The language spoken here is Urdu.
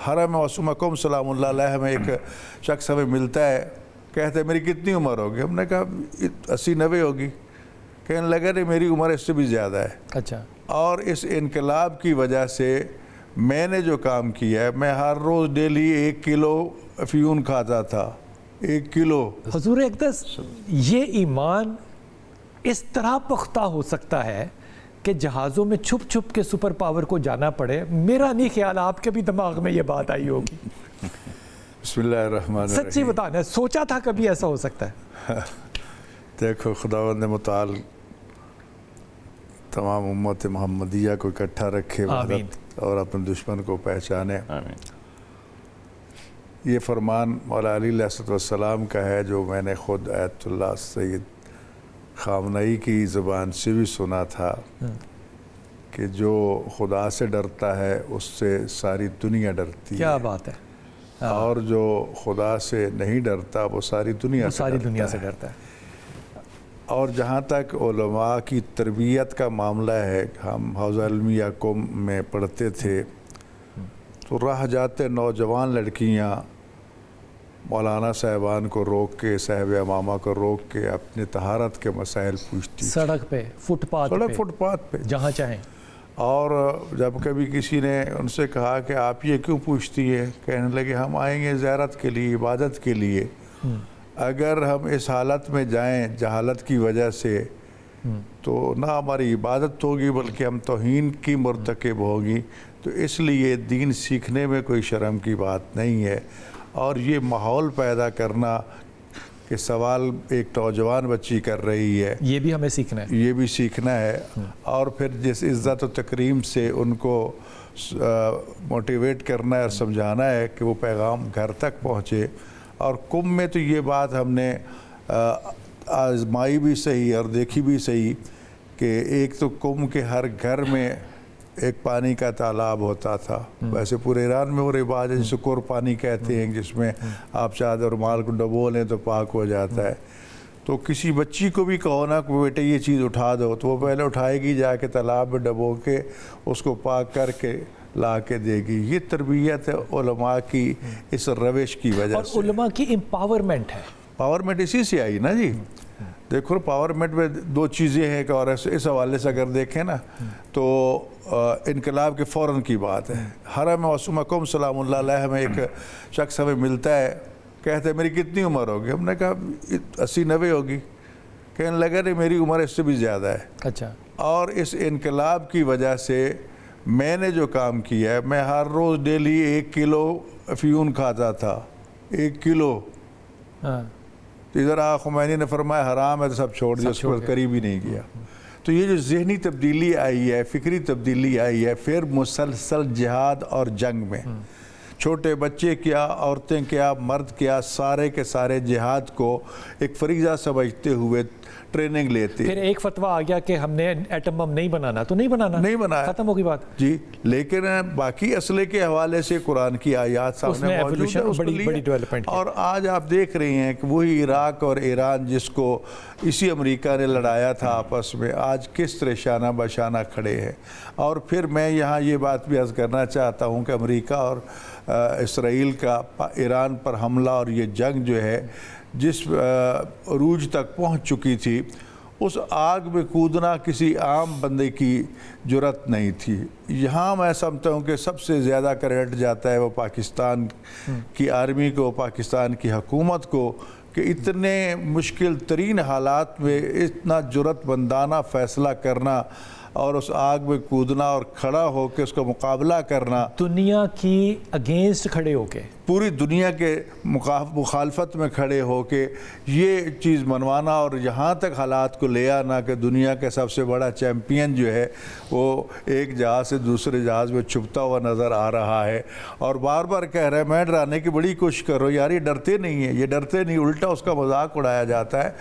حرم وسمکم سلام اللہ علیہ میں ایک شخص ہمیں ملتا ہے، کہتے ہیں میری کتنی عمر ہوگی؟ ہم نے کہا 80-90 ہوگی۔ کہنے لگا نہیں میری عمر اس سے بھی زیادہ ہے۔ اچھا۔ اور اس انقلاب کی وجہ سے میں نے جو کام کیا ہے، میں ہر روز ڈیلی 1 کلو افیون کھاتا تھا، 1 کلو۔ حضور اقدس، یہ ایمان اس طرح پختہ ہو سکتا ہے کہ جہازوں میں چھپ چھپ کے سپر پاور کو جانا پڑے؟ میرا نہیں خیال آپ کے بھی دماغ میں یہ بات آئی ہوگی۔ بسم اللہ الرحمن الرحیم۔ سچی بتانا، سوچا تھا کبھی ایسا ہو سکتا ہے؟ دیکھو، خداوند متعال تمام امت محمدیہ کو اکٹھا رکھے وحدت اور اپنے دشمن کو پہچانے۔ یہ فرمان مولا علی علیہ السلام کا ہے، جو میں نے خود آیت اللہ سید خامنئی کی زبان سے بھی سنا تھا کہ جو خدا سے ڈرتا ہے اس سے ساری دنیا ڈرتی ہے۔ کیا بات ہے۔ اور جو خدا سے نہیں ڈرتا وہ ساری دنیا سے ڈرتا ہے۔ اور جہاں تک علماء کی تربیت کا معاملہ ہے، ہم حوزہ علمیہ قم میں پڑھتے تھے تو راہ جاتے نوجوان لڑکیاں مولانا صاحبان کو روک کے، صاحب امامہ کو روک کے اپنے طہارت کے مسائل پوچھتی، سڑک پہ، فٹ پاتھ پہ جہاں چاہیں۔ اور جب کبھی کسی نے ان سے کہا کہ آپ یہ کیوں پوچھتی ہے، کہنے لگے ہم آئیں گے زیارت کے لیے، عبادت کے لیے، اگر ہم اس حالت میں جائیں جہالت کی وجہ سے تو نہ ہماری عبادت ہوگی بلکہ ہم توہین کی مرتکب ہوگی، تو اس لیے دین سیکھنے میں کوئی شرم کی بات نہیں ہے۔ اور یہ ماحول پیدا کرنا کہ سوال ایک نوجوان بچی کر رہی ہے، یہ بھی ہمیں سیکھنا ہے، یہ بھی سیکھنا ہے، اور پھر جس عزت و تکریم سے ان کو موٹیویٹ کرنا ہے اور سمجھانا ہے کہ وہ پیغام گھر تک پہنچے۔ اور قم میں تو یہ بات ہم نے آزمائی بھی صحیح اور دیکھی بھی صحیح کہ ایک تو قم کے ہر گھر میں ایک پانی کا تالاب ہوتا تھا۔ ویسے پورے ایران میں وہ رواج ہے جسے کور پانی کہتے ہیں، جس میں آپ چادر رومال کو ڈبو لیں تو پاک ہو جاتا ہے۔ تو کسی بچی کو بھی کہو نا کہ بیٹے یہ چیز اٹھا دو تو وہ پہلے اٹھائے گی، جا کے تالاب میں ڈبو کے اس کو پاک کر کے لا کے دے گی۔ یہ تربیت ہے علماء کی اس روش کی وجہ سے، اور علماء کی امپاورمنٹ ہے۔ پاورمنٹ اسی سے آئی نا جی۔ دیکھو پاورمنٹ میں 2 چیزیں ہیں کہ، اور اس حوالے سے اگر دیکھیں نا تو انقلاب کے فوراً کی بات ہے۔ حرم وسمکم سلام اللہ علیہ میں ایک شخص ہمیں ملتا ہے، کہتے ہیں میری کتنی عمر ہوگی؟ ہم نے کہا 80-90 ہوگی۔ کہنے لگا نہیں میری عمر اس سے بھی زیادہ ہے۔ اچھا۔ اور اس انقلاب کی وجہ سے میں نے جو کام کیا ہے، میں ہر روز ڈیلی 1 کلو افیون کھاتا تھا، 1 کلو۔ ادھر خمینی نے فرمایا حرام ہے تو سب چھوڑ دیا، اس کو قریب ہی نہیں کیا۔ تو یہ جو ذہنی تبدیلی آئی ہے، فکری تبدیلی آئی ہے، پھر مسلسل جہاد اور جنگ میں چھوٹے بچے کیا، عورتیں کیا، مرد کیا، سارے کے سارے جہاد کو ایک فریضہ سمجھتے ہوئے ٹریننگ لیتے۔ پھر ایک فتویٰ آ گیا کہ ہم نے ایٹم بم نہیں بنانا تو نہیں بنانا، ختم ہوگی بات جی۔ لیکن باقی اسلحے کے حوالے سے قرآن کی آیات سامنے موجود ہے، بڑی ڈیولپمنٹ۔ اور آج آپ دیکھ رہے ہیں کہ وہی عراق اور ایران جس کو اسی امریکہ نے لڑایا تھا آپس میں، آج کس طرح شانہ بشانہ کھڑے ہیں۔ اور پھر میں یہاں یہ بات بھی عرض کرنا چاہتا ہوں کہ امریکہ اور اسرائیل کا ایران پر حملہ اور یہ جنگ جو ہے جس عروج تک پہنچ چکی تھی، اس آگ میں کودنا کسی عام بندے کی جرت نہیں تھی۔ یہاں میں سمجھتا ہوں کہ سب سے زیادہ کریڈٹ جاتا ہے وہ پاکستان کی آرمی کو، پاکستان کی حکومت کو، کہ اتنے مشکل ترین حالات میں اتنا جرت مندانہ فیصلہ کرنا اور اس آگ میں کودنا اور کھڑا ہو کے اس کا مقابلہ کرنا، دنیا کی اگینسٹ کھڑے ہو کے، پوری دنیا کے مخالفت میں کھڑے ہو کے یہ چیز منوانا، اور یہاں تک حالات کو لے آنا کہ دنیا کا سب سے بڑا چیمپئن جو ہے وہ ایک جہاز سے دوسرے جہاز میں چھپتا ہوا نظر آ رہا ہے، اور بار بار کہہ رہا ہے میں ڈرانے کی بڑی کوشش کر رہا ہوں، یار یہ ڈرتے نہیں ہیں، یہ ڈرتے نہیں، الٹا اس کا مذاق اڑایا جاتا ہے